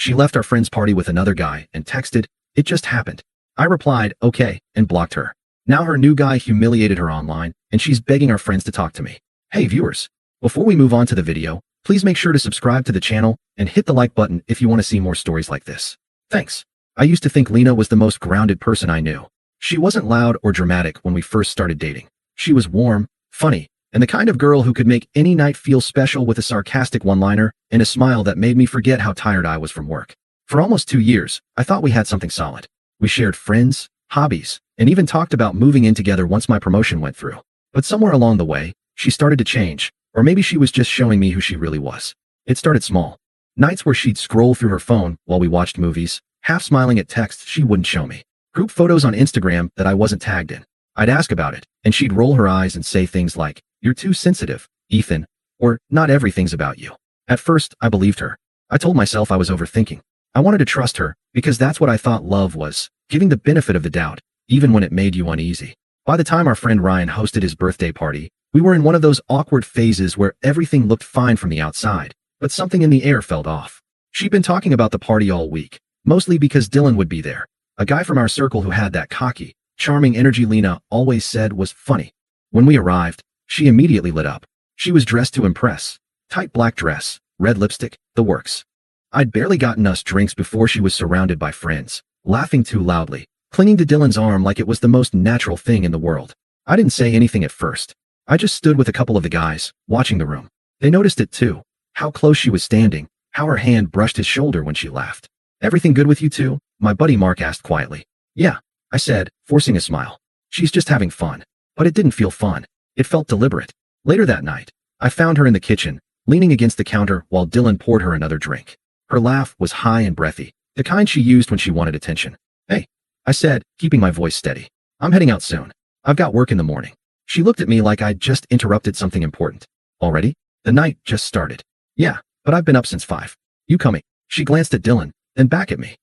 She left our friend's party with another guy and texted, "It just happened." I replied, "Okay," and blocked her. Now her new guy humiliated her online, and she's begging our friends to talk to me. Hey viewers, before we move on to the video, please make sure to subscribe to the channel and hit the like button if you want to see more stories like this. Thanks. I used to think Lena was the most grounded person I knew. She wasn't loud or dramatic when we first started dating. She was warm, funny, and the kind of girl who could make any night feel special with a sarcastic one-liner and a smile that made me forget how tired I was from work. For almost 2 years, I thought we had something solid. We shared friends, hobbies, and even talked about moving in together once my promotion went through. But somewhere along the way, she started to change, or maybe she was just showing me who she really was. It started small. Nights where she'd scroll through her phone while we watched movies, half smiling at texts she wouldn't show me. Group photos on Instagram that I wasn't tagged in. I'd ask about it, and she'd roll her eyes and say things like, "You're too sensitive, Ethan," or "Not everything's about you." At first, I believed her. I told myself I was overthinking. I wanted to trust her, because that's what I thought love was, giving the benefit of the doubt, even when it made you uneasy. By the time our friend Ryan hosted his birthday party, we were in one of those awkward phases where everything looked fine from the outside, but something in the air felt off. She'd been talking about the party all week, mostly because Dylan would be there, a guy from our circle who had that cocky, charming energy Lena always said was funny. When we arrived, she immediately lit up. She was dressed to impress. Tight black dress, red lipstick, the works. I'd barely gotten us drinks before she was surrounded by friends, laughing too loudly, clinging to Dylan's arm like it was the most natural thing in the world. I didn't say anything at first. I just stood with a couple of the guys, watching the room. They noticed it too, how close she was standing, how her hand brushed his shoulder when she laughed. "Everything good with you two?" my buddy Mark asked quietly. "Yeah," I said, forcing a smile. "She's just having fun." But it didn't feel fun. It felt deliberate. Later that night, I found her in the kitchen, leaning against the counter while Dylan poured her another drink. Her laugh was high and breathy, the kind she used when she wanted attention. "Hey," I said, keeping my voice steady. "I'm heading out soon. I've got work in the morning." She looked at me like I'd just interrupted something important. "Already? The night just started." "Yeah, but I've been up since 5. You coming?" She glanced at Dylan, then back at me.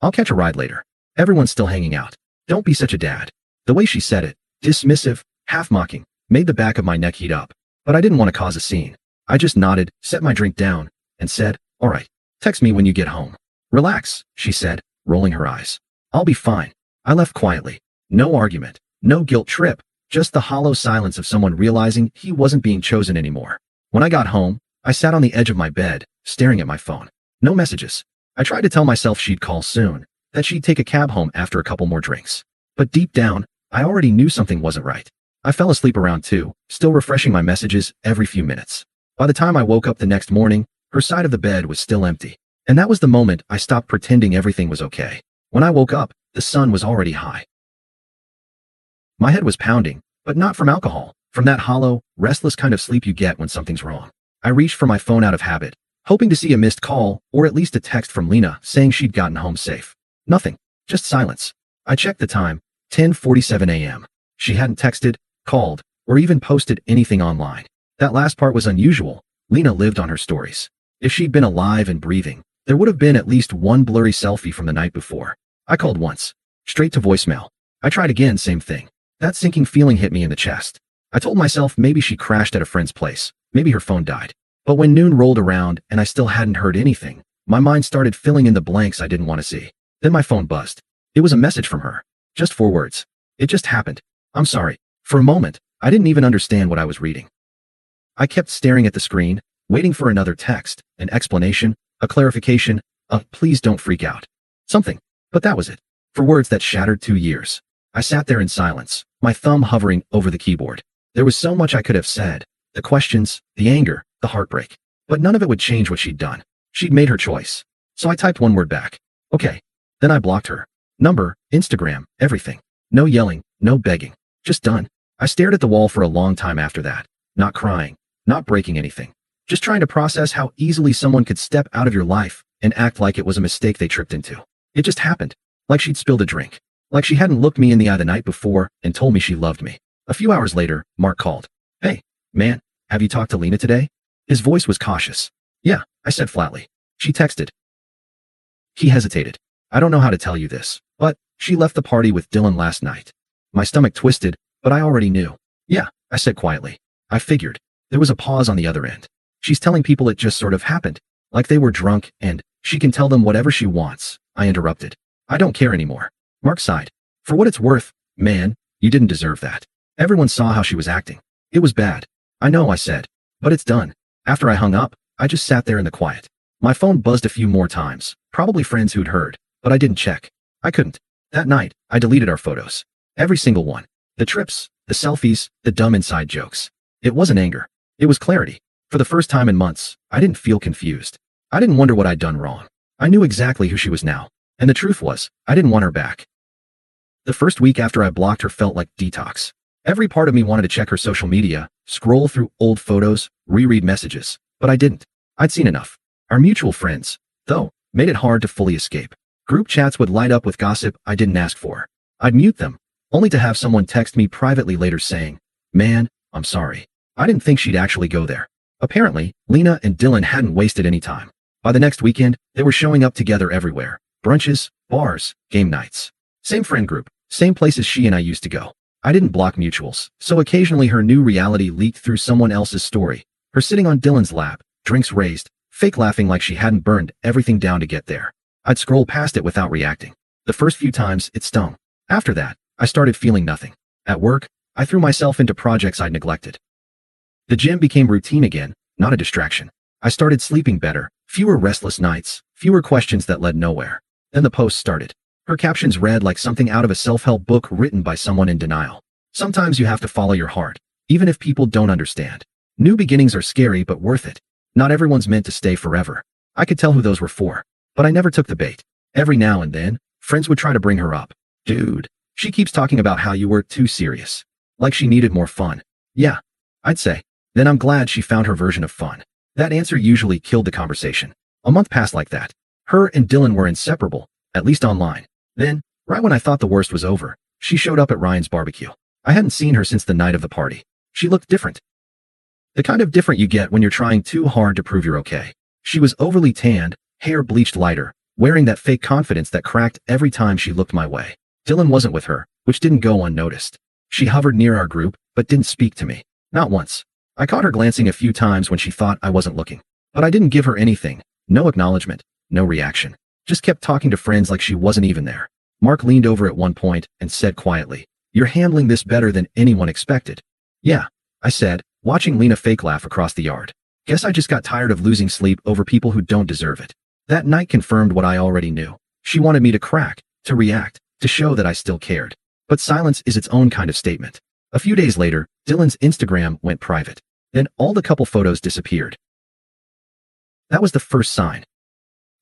"I'll catch a ride later. Everyone's still hanging out. Don't be such a dad." The way she said it, dismissive, half mocking, made the back of my neck heat up. But I didn't want to cause a scene. I just nodded, set my drink down, and said, "All right, text me when you get home." "Relax," she said, rolling her eyes. "I'll be fine." I left quietly. No argument, no guilt trip, just the hollow silence of someone realizing he wasn't being chosen anymore. When I got home, I sat on the edge of my bed, staring at my phone. No messages. I tried to tell myself she'd call soon, that she'd take a cab home after a couple more drinks. But deep down, I already knew something wasn't right. I fell asleep around 2, still refreshing my messages every few minutes. By the time I woke up the next morning, her side of the bed was still empty. And that was the moment I stopped pretending everything was okay. When I woke up, the sun was already high. My head was pounding, but not from alcohol, from that hollow, restless kind of sleep you get when something's wrong. I reached for my phone out of habit, hoping to see a missed call or at least a text from Lena saying she'd gotten home safe. Nothing, just silence. I checked the time, 10:47 a.m. She hadn't texted, called, or even posted anything online. That last part was unusual. Lena lived on her stories. If she'd been alive and breathing, there would have been at least one blurry selfie from the night before. I called once, straight to voicemail. I tried again, same thing. That sinking feeling hit me in the chest. I told myself maybe she crashed at a friend's place, maybe her phone died. But when noon rolled around and I still hadn't heard anything, my mind started filling in the blanks I didn't want to see. Then my phone buzzed. It was a message from her. Just 4 words. "It just happened. I'm sorry." For a moment, I didn't even understand what I was reading. I kept staring at the screen, waiting for another text, an explanation, a clarification, a "please don't freak out." Something. But that was it. For words that shattered 2 years. I sat there in silence, my thumb hovering over the keyboard. There was so much I could have said. The questions, the anger, the heartbreak. But none of it would change what she'd done. She'd made her choice. So I typed 1 word back. "Okay." Then I blocked her. Number, Instagram, everything. No yelling, no begging. Just done. I stared at the wall for a long time after that. Not crying, not breaking anything. Just trying to process how easily someone could step out of your life and act like it was a mistake they tripped into. It just happened. Like she'd spilled a drink. Like she hadn't looked me in the eye the night before and told me she loved me. A few hours later, Mark called. "Hey, man, have you talked to Lena today?" His voice was cautious. "Yeah," I said flatly. "She texted." He hesitated. "I don't know how to tell you this, but she left the party with Dylan last night." My stomach twisted, but I already knew. "Yeah," I said quietly. I figured. There was a pause on the other end. "She's telling people it just sort of happened." Like they were drunk and she can tell them whatever she wants. I interrupted. I don't care anymore. Mark sighed. For what it's worth, man, you didn't deserve that. Everyone saw how she was acting. It was bad. I know, I said. But it's done. After I hung up, I just sat there in the quiet. My phone buzzed a few more times, probably friends who'd heard, but I didn't check. I couldn't. That night, I deleted our photos. Every single one. The trips, the selfies, the dumb inside jokes. It wasn't anger. It was clarity. For the first time in months, I didn't feel confused. I didn't wonder what I'd done wrong. I knew exactly who she was now. And the truth was, I didn't want her back. The first week after I blocked her felt like detox. Every part of me wanted to check her social media, scroll through old photos, reread messages, but I didn't. I'd seen enough. Our mutual friends, though, made it hard to fully escape. Group chats would light up with gossip I didn't ask for. I'd mute them, only to have someone text me privately later saying, "Man, I'm sorry. I didn't think she'd actually go there." Apparently, Lena and Dylan hadn't wasted any time. By the next weekend, they were showing up together everywhere. Brunches, bars, game nights. Same friend group, same places she and I used to go. I didn't block mutuals, so occasionally her new reality leaked through someone else's story. Her sitting on Dylan's lap, drinks raised, fake laughing like she hadn't burned everything down to get there. I'd scroll past it without reacting. The first few times, it stung. After that, I started feeling nothing. At work, I threw myself into projects I'd neglected. The gym became routine again, not a distraction. I started sleeping better, fewer restless nights, fewer questions that led nowhere. Then the posts started. Her captions read like something out of a self-help book written by someone in denial. Sometimes you have to follow your heart, even if people don't understand. New beginnings are scary but worth it. Not everyone's meant to stay forever. I could tell who those were for, but I never took the bait. Every now and then, friends would try to bring her up. "Dude, she keeps talking about how you were too serious. Like she needed more fun." "Yeah," I'd say. "Then I'm glad she found her version of fun." That answer usually killed the conversation. A month passed like that. Her and Dylan were inseparable, at least online. Then, right when I thought the worst was over, she showed up at Ryan's barbecue. I hadn't seen her since the night of the party. She looked different. The kind of different you get when you're trying too hard to prove you're okay. She was overly tanned, hair bleached lighter, wearing that fake confidence that cracked every time she looked my way. Dylan wasn't with her, which didn't go unnoticed. She hovered near our group, but didn't speak to me. Not once. I caught her glancing a few times when she thought I wasn't looking. But I didn't give her anything. No acknowledgement. No reaction. Just kept talking to friends like she wasn't even there. Mark leaned over at one point and said quietly, "You're handling this better than anyone expected." "Yeah," I said, watching Lena fake laugh across the yard. "Guess I just got tired of losing sleep over people who don't deserve it." That night confirmed what I already knew. She wanted me to crack, to react, to show that I still cared. But silence is its own kind of statement. A few days later, Dylan's Instagram went private. Then all the couple photos disappeared. That was the first sign.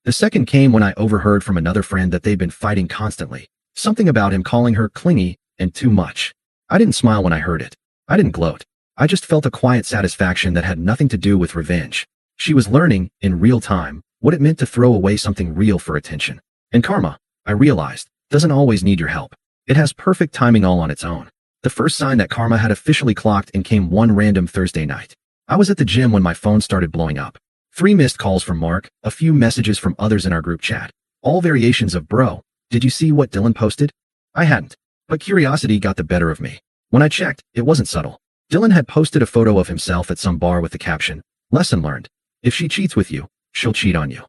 The second came when I overheard from another friend that they'd been fighting constantly. Something about him calling her clingy and too much. I didn't smile when I heard it. I didn't gloat. I just felt a quiet satisfaction that had nothing to do with revenge. She was learning, in real time, what it meant to throw away something real for attention. And karma, I realized, doesn't always need your help. It has perfect timing all on its own. The first sign that karma had officially clocked in came one random Thursday night. I was at the gym when my phone started blowing up. 3 missed calls from Mark, a few messages from others in our group chat. All variations of "Bro, did you see what Dylan posted?" I hadn't. But curiosity got the better of me. When I checked, it wasn't subtle. Dylan had posted a photo of himself at some bar with the caption, "Lesson learned. If she cheats with you, she'll cheat on you."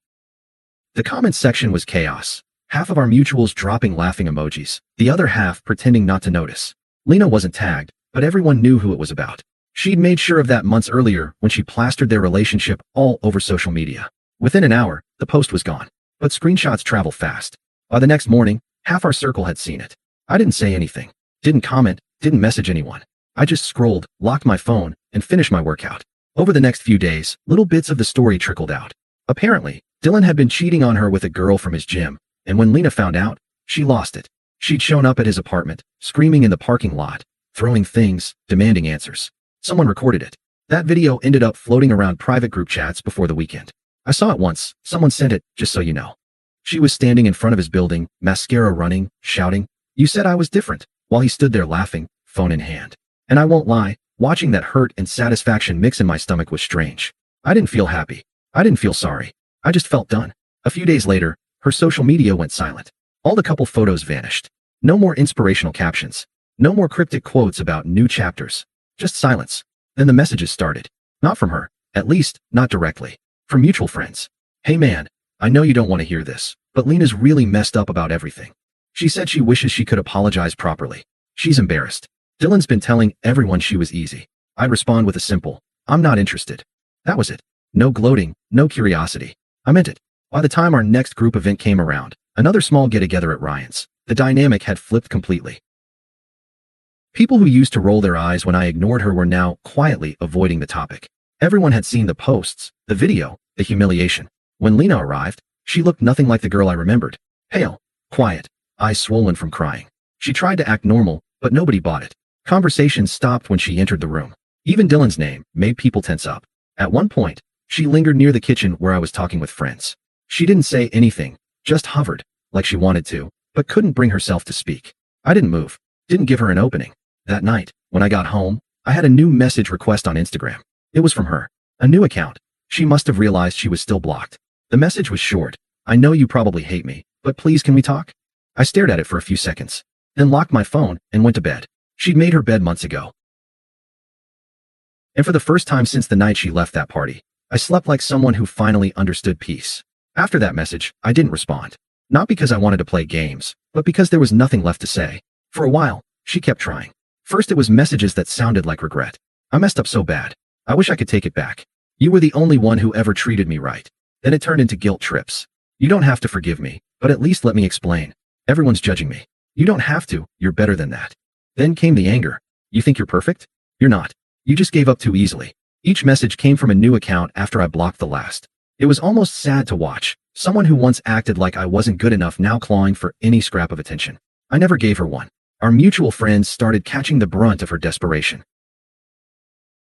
The comments section was chaos. Half of our mutuals dropping laughing emojis, the other half pretending not to notice. Lena wasn't tagged, but everyone knew who it was about. She'd made sure of that months earlier when she plastered their relationship all over social media. Within an hour, the post was gone. But screenshots travel fast. By the next morning, half our circle had seen it. I didn't say anything. Didn't comment, didn't message anyone. I just scrolled, locked my phone, and finished my workout. Over the next few days, little bits of the story trickled out. Apparently, Dylan had been cheating on her with a girl from his gym, and when Lena found out, she lost it. She'd shown up at his apartment, screaming in the parking lot, throwing things, demanding answers. Someone recorded it. That video ended up floating around private group chats before the weekend. I saw it once. Someone sent it, just so you know. She was standing in front of his building, mascara running, shouting, "You said I was different," while he stood there laughing, phone in hand. And I won't lie, watching that hurt and satisfaction mix in my stomach was strange. I didn't feel happy. I didn't feel sorry. I just felt done. A few days later, her social media went silent. All the couple photos vanished. No more inspirational captions. No more cryptic quotes about new chapters. Just silence. Then the messages started. Not from her. At least, not directly. From mutual friends. Hey man, I know you don't want to hear this, but Lena's really messed up about everything. She said she wishes she could apologize properly. She's embarrassed. Dylan's been telling everyone she was easy. I'd respond with a simple, I'm not interested. That was it. No gloating, no curiosity. I meant it. By the time our next group event came around, another small get-together at Ryan's, the dynamic had flipped completely. People who used to roll their eyes when I ignored her were now quietly avoiding the topic. Everyone had seen the posts, the video, the humiliation. When Lena arrived, she looked nothing like the girl I remembered. Pale, quiet, eyes swollen from crying. She tried to act normal, but nobody bought it. Conversations stopped when she entered the room. Even Dylan's name made people tense up. At one point, she lingered near the kitchen where I was talking with friends. She didn't say anything, just hovered, like she wanted to, but couldn't bring herself to speak. I didn't move, didn't give her an opening. That night, when I got home, I had a new message request on Instagram. It was from her. A new account. She must have realized she was still blocked. The message was short. I know you probably hate me, but please can we talk? I stared at it for a few seconds, then locked my phone and went to bed. She'd made her bed months ago. And for the first time since the night she left that party, I slept like someone who finally understood peace. After that message, I didn't respond. Not because I wanted to play games, but because there was nothing left to say. For a while, she kept trying. First it was messages that sounded like regret. I messed up so bad. I wish I could take it back. You were the only one who ever treated me right. Then it turned into guilt trips. You don't have to forgive me, but at least let me explain. Everyone's judging me. You don't have to, you're better than that. Then came the anger. You think you're perfect? You're not. You just gave up too easily. Each message came from a new account after I blocked the last. It was almost sad to watch. Someone who once acted like I wasn't good enough now clawing for any scrap of attention. I never gave her one. Our mutual friends started catching the brunt of her desperation.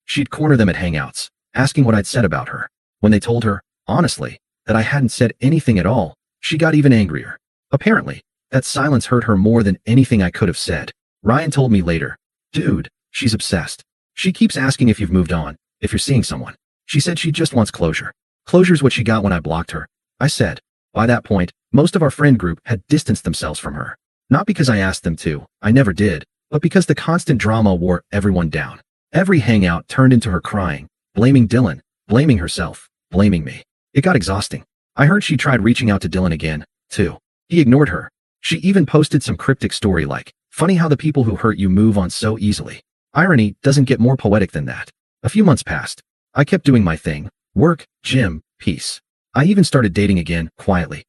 She'd corner them at hangouts, asking what I'd said about her. When they told her, honestly, that I hadn't said anything at all, she got even angrier. Apparently, that silence hurt her more than anything I could have said. Ryan told me later, dude, she's obsessed. She keeps asking if you've moved on, if you're seeing someone. She said she just wants closure. Closure's what she got when I blocked her. I said. By that point, most of our friend group had distanced themselves from her. Not because I asked them to, I never did, but because the constant drama wore everyone down. Every hangout turned into her crying, blaming Dylan, blaming herself, blaming me. It got exhausting. I heard she tried reaching out to Dylan again, too. He ignored her. She even posted some cryptic story like, funny how the people who hurt you move on so easily. Irony doesn't get more poetic than that. A few months passed. I kept doing my thing. Work, gym, peace. I even started dating again, quietly.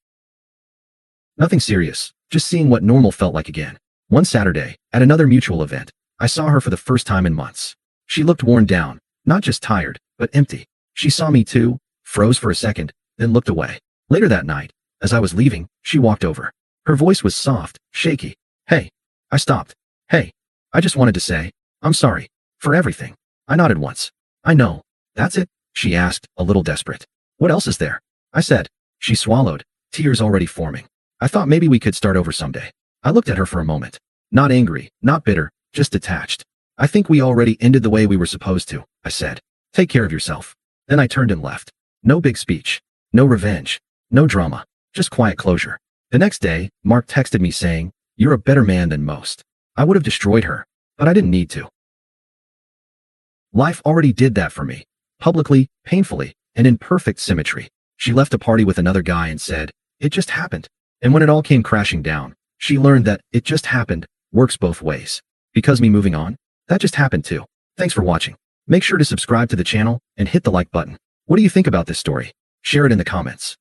Nothing serious, just seeing what normal felt like again. One Saturday, at another mutual event, I saw her for the first time in months. She looked worn down, not just tired, but empty. She saw me too, froze for a second, then looked away. Later that night, as I was leaving, she walked over. Her voice was soft, shaky. Hey. I stopped. Hey. I just wanted to say, I'm sorry. For everything. I nodded once. I know. That's it? She asked, a little desperate. What else is there? I said. She swallowed, tears already forming. I thought maybe we could start over someday. I looked at her for a moment. Not angry, not bitter, just detached. I think we already ended the way we were supposed to, I said. Take care of yourself. Then I turned and left. No big speech. No revenge. No drama. Just quiet closure. The next day, Mark texted me saying, you're a better man than most. I would have destroyed her, but I didn't need to. Life already did that for me. Publicly, painfully, and in perfect symmetry. She left a party with another guy and said, it just happened. And when it all came crashing down, she learned that it just happened works both ways. Because me moving on, that just happened too. Thanks for watching. Make sure to subscribe to the channel and hit the like button. What do you think about this story? Share it in the comments.